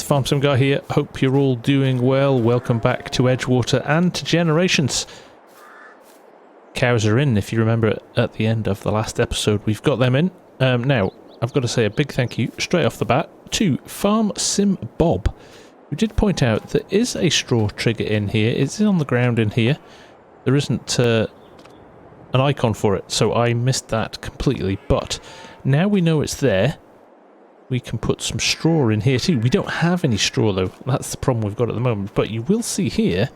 the Farmsim guy here. Hope you're all doing well. Welcome back to Edgewater and to Generations. Cows are in, if you remember at the end of the last episode. We've got them in. Now, I've got to say a big thank you straight off the bat to Farmsim Bob, who did point out there is a straw trigger in here. It's on the ground in here. There isn't an icon for it, so I missed that completely. But now we know it's there. We can put some straw in here too. We don't have any straw though. That's the problem we've got at the moment. But you will see here,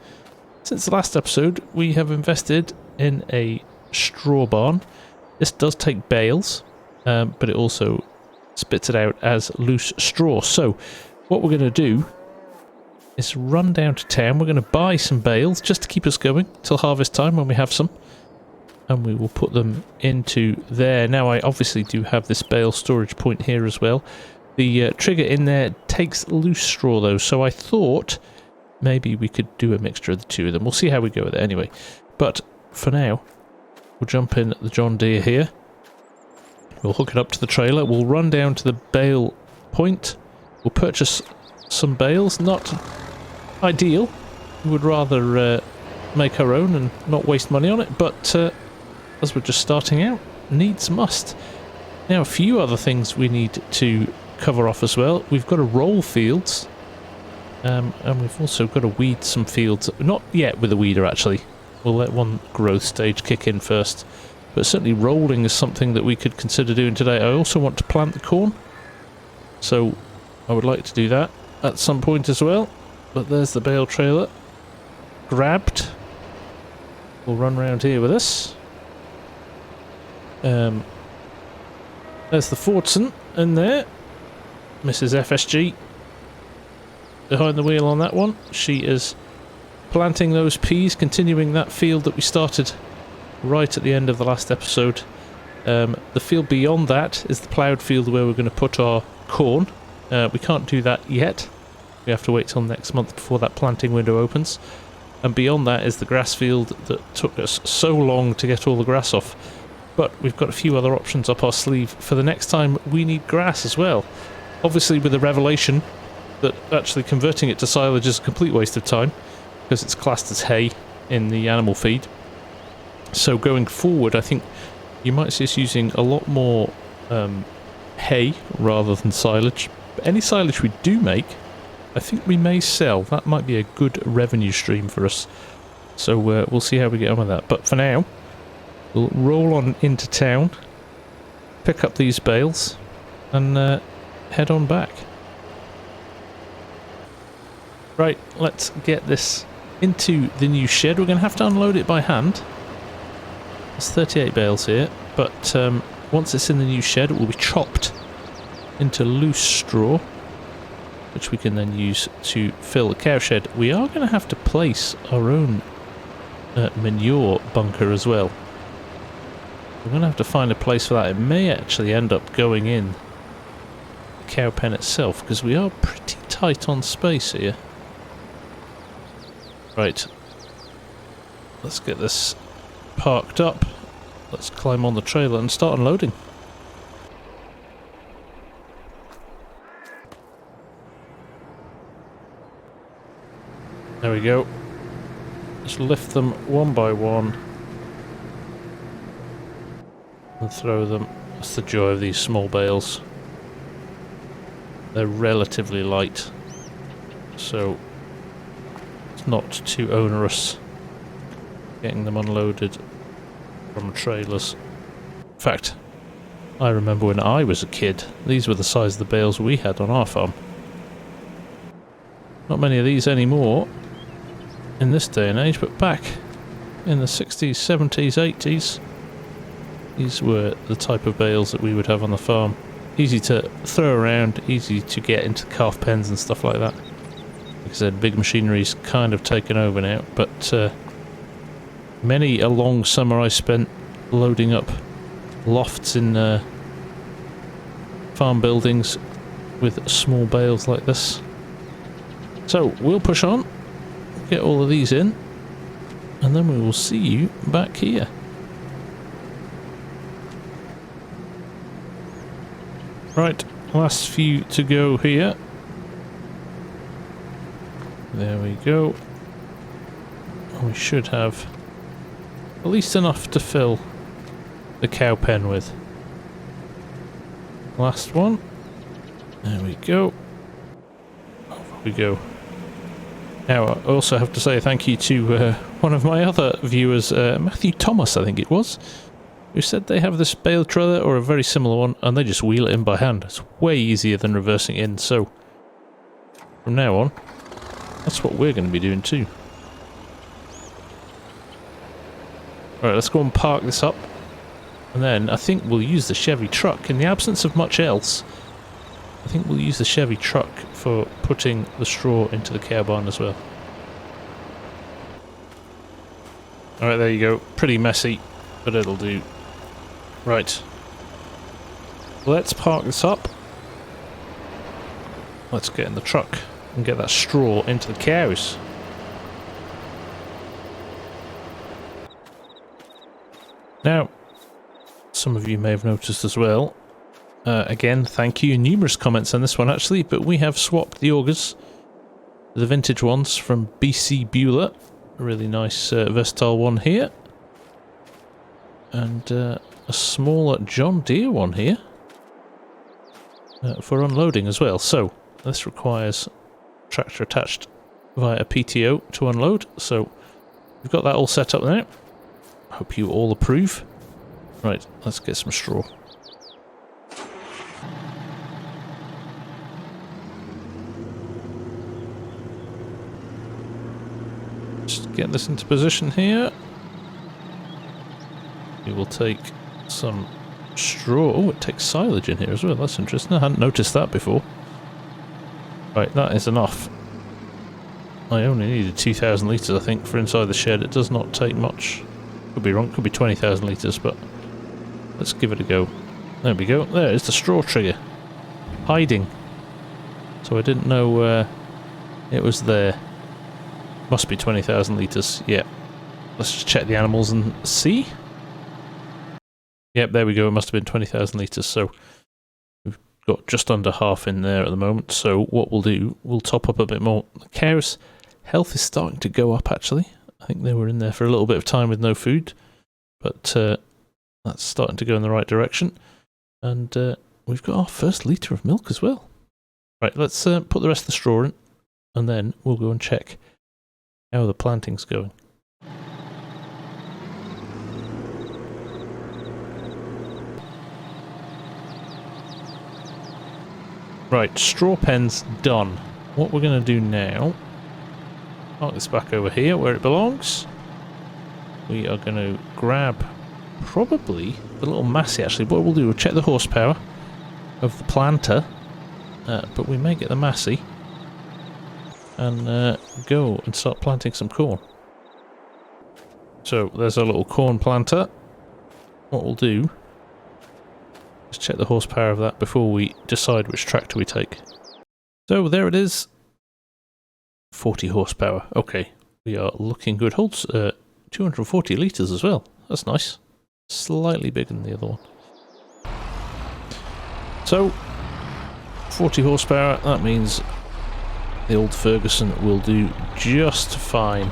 since the last episode, we have invested in a straw barn. This does take bales, but it also spits it out as loose straw. So what we're going to do is run down to town. We're going to buy some bales just to keep us going till harvest time when we have some. And we will put them into there. Now I obviously do have this bale storage point here as well. The trigger in there takes loose straw though, so I thought maybe we could do a mixture of the two of them. We'll see how we go with it anyway. But for now, we'll jump in the John Deere here. We'll hook it up to the trailer. We'll run down to the bale point. We'll purchase some bales. Not ideal. We would rather make our own and not waste money on it, but as we're just starting out, needs must. Now a few other things we need to cover off as well. We've got to roll fields, and we've also got to weed some fields. Not yet with the weeder actually. We'll let one growth stage kick in first. But certainly rolling is something that we could consider doing today. I also want to plant the corn, so I would like to do that at some point as well. But there's the bale trailer. Grabbed. We'll run around here with this. There's the Fordson in there. Mrs. FSG behind the wheel on that one. She is planting those peas, continuing that field that we started right at the end of the last episode. The field beyond that is the ploughed field where we're going to put our corn. We can't do that yet. We have to wait till next month before that planting window opens. And beyond that is the grass field that took us so long to get all the grass off. But we've got a few other options up our sleeve for the next time we need grass as well. Obviously with the revelation that actually converting it to silage is a complete waste of time, because it's classed as hay in the animal feed. So going forward, I think you might see us using a lot more hay rather than silage. But any silage we do make, I think we may sell. That might be a good revenue stream for us. So we'll see how we get on with that. But for now, we'll roll on into town, pick up these bales, and head on back. Right, let's get this into the new shed. We're going to have to unload it by hand. There's 38 bales here, but once it's in the new shed, it will be chopped into loose straw, which we can then use to fill the cow shed. We are going to have to place our own manure bunker as well. We're going to have to find a place for that. It may actually end up going in the cow pen itself, because we are pretty tight on space here. Right, let's get this parked up. Let's climb on the trailer and start unloading. There we go. Just lift them one by one and throw them. That's the joy of these small bales. They're relatively light, so it's not too onerous getting them unloaded from trailers. In fact, I remember when I was a kid, these were the size of the bales we had on our farm. Not many of these anymore in this day and age, but back in the 60s, 70s, 80s, these were the type of bales that we would have on the farm. Easy to throw around, easy to get into calf pens and stuff like that. Like I said, big machinery's kind of taken over now, but many a long summer I spent loading up lofts in farm buildings with small bales like this. So we'll push on, get all of these in, and then we will see you back here. Right, last few to go here. There we go. We should have at least enough to fill the cow pen with. Last one. There we go. Over we go. Now, I also have to say thank you to one of my other viewers, Matthew Thomas, I think it was, who said they have this bale trailer or a very similar one, and they just wheel it in by hand. It's way easier than reversing it in, so from now on, that's what we're going to be doing too. Alright, let's go and park this up, and then I think we'll use the Chevy truck. In the absence of much else, I think we'll use the Chevy truck for putting the straw into the cow barn as well. Alright, there you go. Pretty messy, but it'll do. Right. Let's park this up. Let's get in the truck and get that straw into the cows. Now, some of you may have noticed as well, again, thank you, numerous comments on this one actually, but we have swapped the augers, the vintage ones from BC Bueller, a really nice versatile one here, and a smaller John Deere one here, for unloading as well. So, this requires tractor attached via a PTO to unload, so we've got that all set up now. Hope you all approve. Right, let's get some straw. Just get this into position here. We will take some straw. Oh, it takes silage in here as well. That's interesting. I hadn't noticed that before. Right, that is enough. I only needed 2,000 litres, I think, for inside the shed. It does not take much. Could be wrong, could be 20,000 litres, but let's give it a go. There we go. There is the straw trigger. Hiding. So I didn't know it was there. Must be 20,000 litres. Yeah. Let's just check the animals and see. Yep, there we go. It must have been 20,000 litres. So we've got just under half in there at the moment. So what we'll do, we'll top up a bit more. The cows' health is starting to go up, actually. I think they were in there for a little bit of time with no food, but that's starting to go in the right direction. And we've got our first litre of milk as well. Right, let's put the rest of the straw in, and then we'll go and check how the planting's going. Right, straw pen's done. What we're going to do now, park this back over here where it belongs. We are going to grab probably the little Massey actually. What we'll do, we'll check the horsepower of the planter, but we may get the Massey and go and start planting some corn. So there's a little corn planter. What we'll do is check the horsepower of that before we decide which tractor we take. So there it is. 40 horsepower. Okay, we are looking good. Holds 240 litres as well. That's nice. Slightly bigger than the other one. So, 40 horsepower, that means the old Ferguson will do just fine.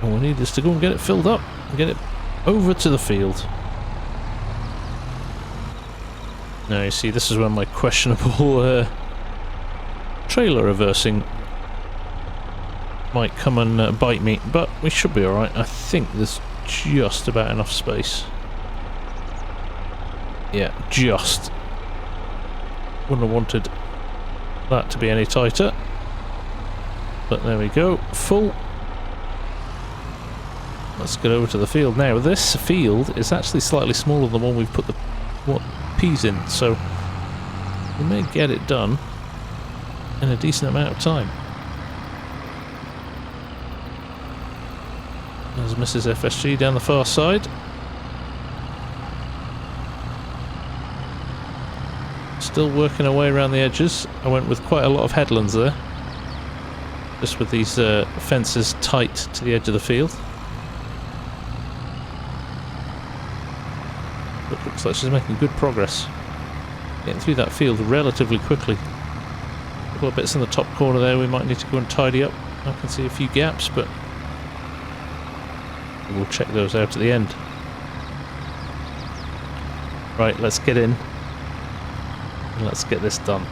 All we need is to go and get it filled up and get it over to the field. Now you see, this is when my questionable trailer reversing might come and bite me, but we should be alright. I think there's just about enough space. Yeah, just. Wouldn't have wanted that to be any tighter. But there we go, full. Let's get over to the field now. This field is actually slightly smaller than the one we've put the peas in, so we may get it done in a decent amount of time. There's Mrs. FSG down the far side. Still working our way around the edges. I went with quite a lot of headlands there, just with these fences tight to the edge of the field. But looks like she's making good progress, getting through that field relatively quickly. couple of bits in the top corner there we might need to go and tidy up. I can see a few gaps, but we'll check those out at the end. Right, let's get in and let's get this done.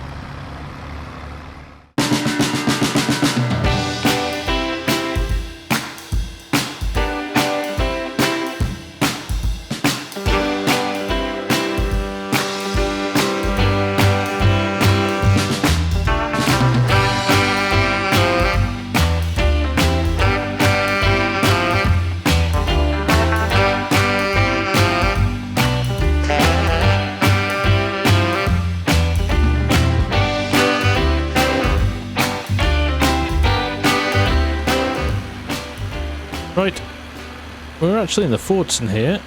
Right, we're actually in the Fordson here,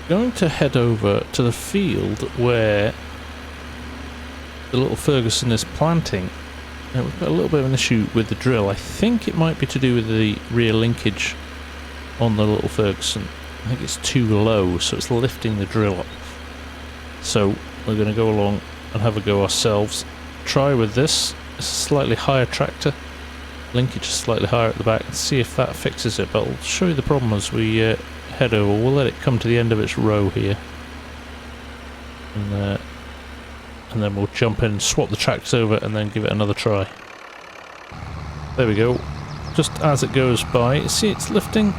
going to head over to the field where the little Ferguson is planting. Now we've got a little bit of an issue with the drill. I think it might be to do with the rear linkage on the little Ferguson. I think it's too low, so it's lifting the drill up. So we're going to go along and have a go ourselves. Try with this. It's a slightly higher tractor. Linkage is slightly higher at the back, and see if that fixes it, but I'll show you the problem as we head over. We'll let it come to the end of its row here, and then we'll jump in, swap the tractors over, and then give it another try. There we go. Just as it goes by, see it's lifting?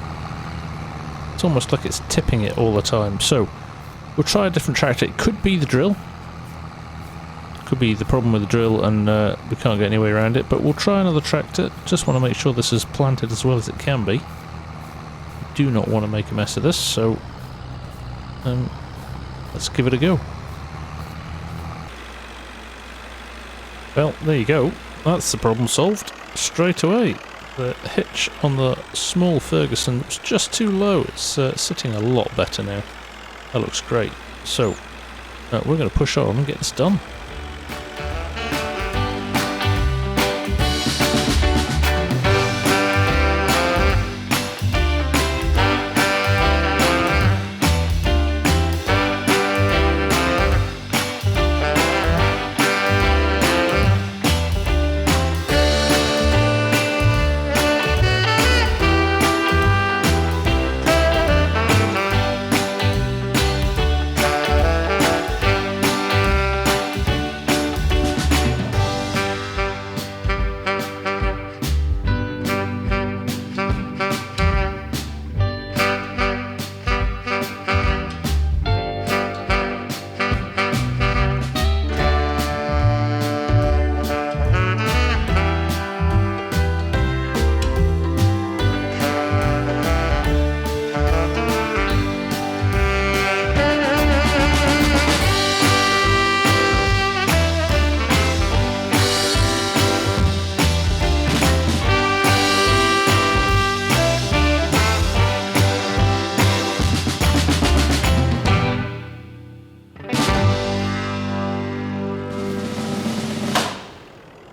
It's almost like it's tipping it all the time. So we'll try a different tractor. It could be the drill. Could be the problem with the drill, and we can't get any way around it, but we'll try another tractor. Just want to make sure this is planted as well as it can be. Do not want to make a mess of this, so let's give it a go. Well, there you go. That's the problem solved straight away. The hitch on the small Ferguson was just too low. It's sitting a lot better now. That looks great. So we're going to push on and get this done.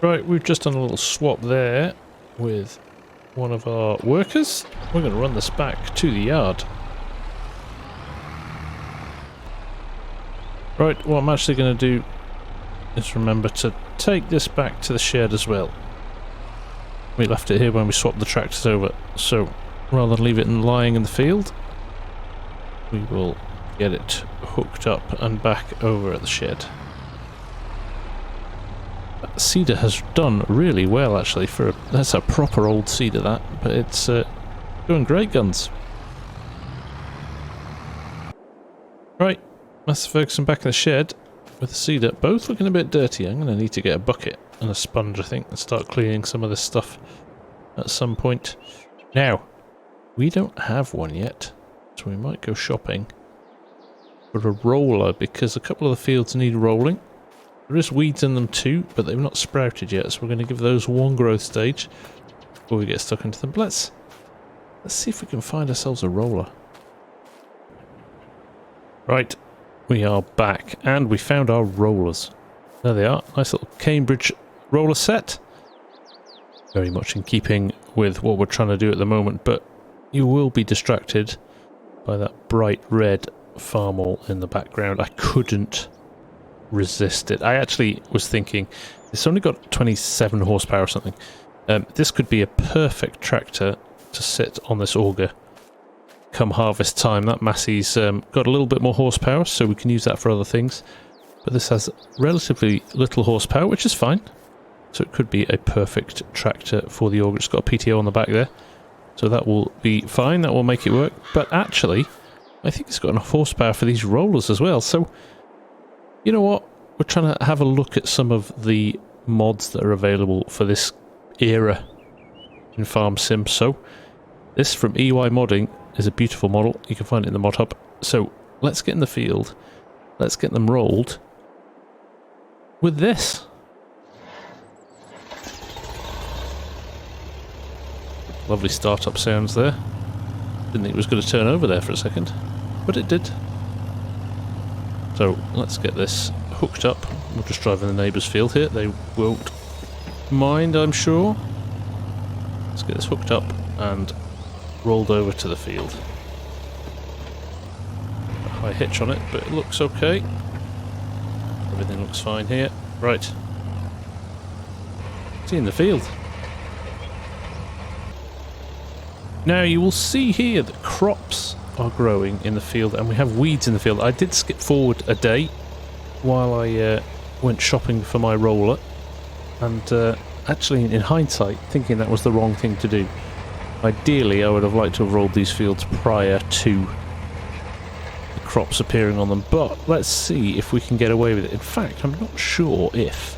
Right, we've just done a little swap there with one of our workers. We're going to run this back to the yard. Right, what I'm actually going to do is remember to take this back to the shed as well. We left it here when we swapped the tractors over, so rather than leave it lying in the field, we will get it hooked up and back over at the shed. That cedar has done really well actually for that's a proper old cedar that, but it's doing great guns. Right, that's Ferguson back in the shed with the cedar, both looking a bit dirty. I'm going to need to get a bucket and a sponge I think and start cleaning some of this stuff at some point. Now, we don't have one yet, so we might go shopping for a roller because a couple of the fields need rolling. There is weeds in them too, but they've not sprouted yet, so we're going to give those one growth stage before we get stuck into them. But let's see if we can find ourselves a roller. Right, we are back, and we found our rollers. There they are, nice little Cambridge roller set. Very much in keeping with what we're trying to do at the moment, but you will be distracted by that bright red farmall in the background. I couldn't resist it. I actually was thinking It's only got 27 horsepower or something. This could be a perfect tractor to sit on this auger come harvest time. That Massey's got a little bit more horsepower, so we can use that for other things. But this has relatively little horsepower, which is fine. So it could be a perfect tractor for the auger. It's got a PTO on the back there, so that will be fine. That will make it work. But actually, I think it's got enough horsepower for these rollers as well. So, you know what? We're trying to have a look at some of the mods that are available for this era in Farmsim. So, this from EY Modding is a beautiful model. You can find it in the mod hub. So, let's get in the field. Let's get them rolled with this. Lovely startup sounds there. Didn't think it was going to turn over there for a second, but it did. So let's get this hooked up. We'll just drive in the neighbour's field here. They won't mind, I'm sure. Let's get this hooked up and rolled over to the field. A high hitch on it, but it looks okay. Everything looks fine here. Right. See in the field. Now you will see here that crops are growing in the field and we have weeds in the field. I did skip forward a day while I went shopping for my roller, and actually in hindsight thinking that was the wrong thing to do. Ideally I would have liked to have rolled these fields prior to the crops appearing on them, but let's see if we can get away with it. In fact, I'm not sure if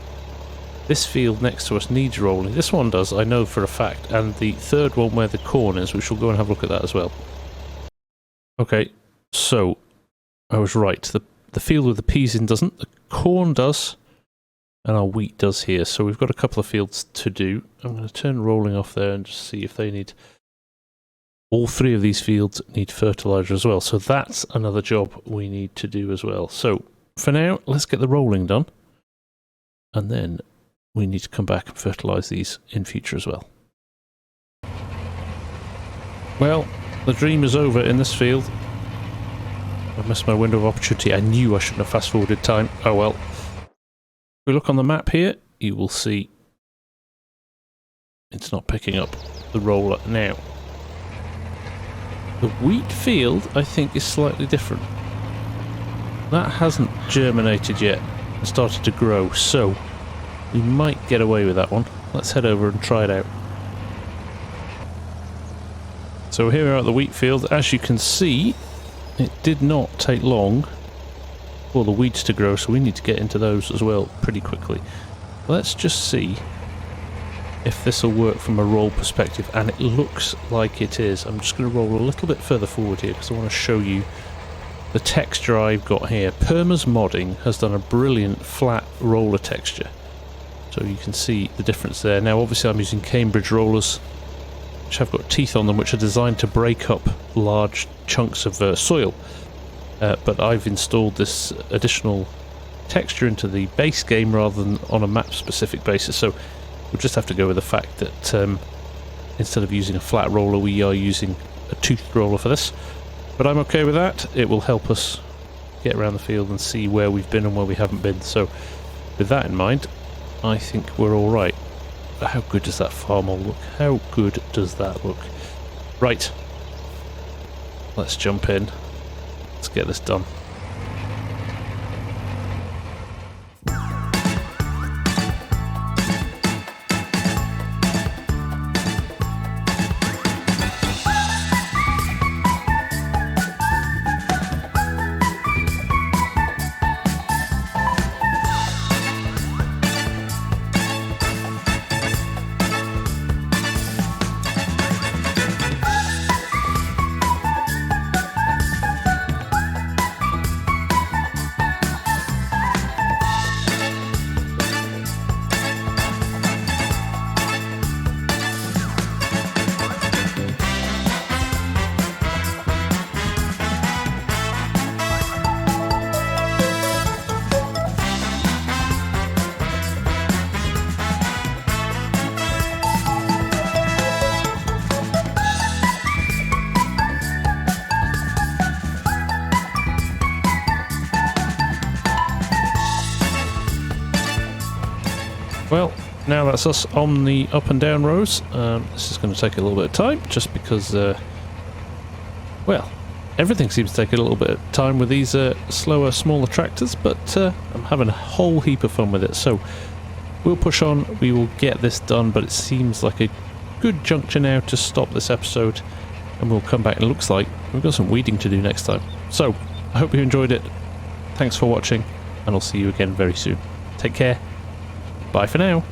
this field next to us needs rolling. This one does, I know for a fact, and the third one where the corn is, we shall go and have a look at that as well. Okay, so I was right. The field with the peas in doesn't, the corn does, and our wheat does here. So we've got a couple of fields to do. I'm going to turn rolling off there and just see if they need... All three of these fields need fertiliser as well, so that's another job we need to do as well. So for now, let's get the rolling done, and then we need to come back and fertilise these in future as well. Well, the dream is over in this field. I missed my window of opportunity. I knew I shouldn't have fast forwarded time. Oh well. If we look on the map here, you will see it's not picking up the roller now. The wheat field, I think, is slightly different. That hasn't germinated yet and started to grow, so we might get away with that one. Let's head over and try it out. So here we are at the wheat field. As you can see, it did not take long for the weeds to grow, so we need to get into those as well pretty quickly. Let's just see if this will work from a roll perspective, and it looks like it is. I'm just going to roll a little bit further forward here because I want to show you the texture I've got here. Perma's Modding has done a brilliant flat roller texture. So you can see the difference there. Now obviously I'm using Cambridge rollers, which have got teeth on them, which are designed to break up large chunks of soil. But I've installed this additional texture into the base game rather than on a map-specific basis. So we'll just have to go with the fact that instead of using a flat roller, we are using a toothed roller for this. But I'm okay with that. It will help us get around the field and see where we've been and where we haven't been. So with that in mind, I think we're all right. How good does that farm all look? How good does that look? Right. Let's jump in. Let's get this done. Well, now that's us on the up and down rows. This is going to take a little bit of time, just because, well, everything seems to take a little bit of time with these slower, smaller tractors, but I'm having a whole heap of fun with it. So we'll push on, we will get this done, but it seems like a good juncture now to stop this episode, and we'll come back. It looks like we've got some weeding to do next time. So I hope you enjoyed it. Thanks for watching, and I'll see you again very soon. Take care. Bye for now.